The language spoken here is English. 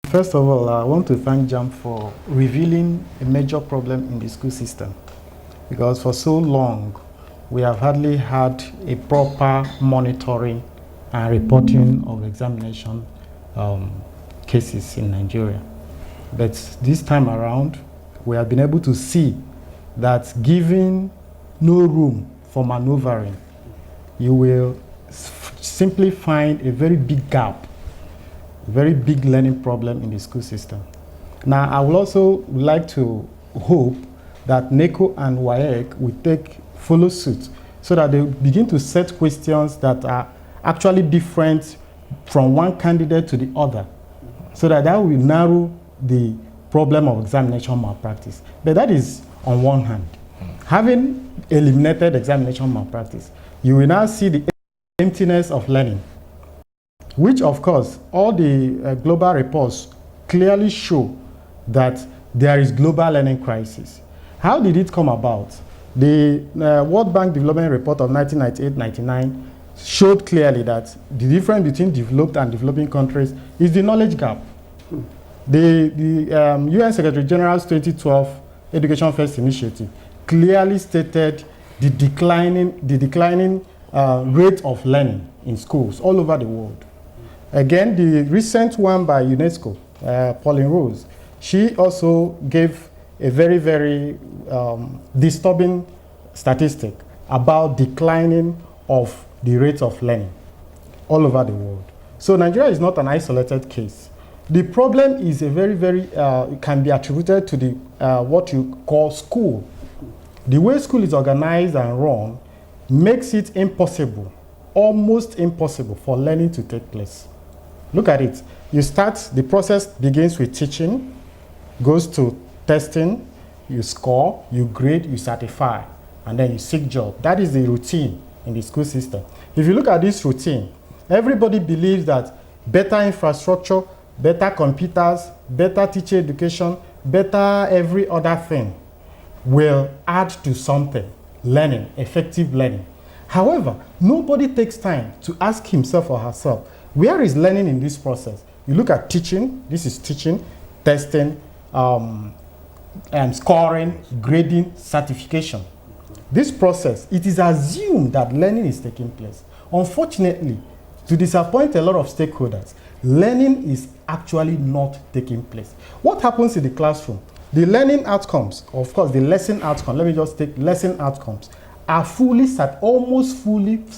First of all, I want to thank JAMB for revealing a major problem in the school system, because for so long we have hardly had a proper monitoring and reporting of examination cases in Nigeria. But this time around, we have been able to see that giving no room for maneuvering, you will simply find a very big gap, a very big learning problem in the school system. Now, I will also like to hope that NECO and WAEC will follow suit so that they begin to set questions that are actually different from one candidate to the other, so that will narrow the problem of examination malpractice. But that is on one hand. Having eliminated examination malpractice, you will now see the emptiness of learning, which of course all the global reports clearly show that there is global learning crisis. How did it come about? The World Bank Development Report of 1998-99 showed clearly that the difference between developed and developing countries is the knowledge gap. The UN Secretary General's 2012 Education First Initiative clearly stated the declining rate of learning in schools all over the world. Again, the recent one by UNESCO, Pauline Rose, she also gave a very, very disturbing statistic about declining of the rate of learning all over the world. So Nigeria is not an isolated case. The problem is a very, very, can be attributed to the what you call school. The way school is organized and run makes it impossible, almost impossible for learning to take place. Look at it. You start, the process begins with teaching, goes to testing, you score, you grade, you certify, and then you seek job. That is the routine in the school system. If you look at this routine, everybody believes that better infrastructure, better computers, better teacher education, better every other thing will add to something, learning, effective learning. However, nobody takes time to ask himself or herself, where is learning in this process? You look at teaching, this is teaching, testing, scoring, grading, certification. This process, it is assumed that learning is taking place. Unfortunately, to disappoint a lot of stakeholders, learning is actually not taking place. What happens in the classroom? The learning outcomes, of course, the lesson outcomes, let me just take lesson outcomes, are almost fully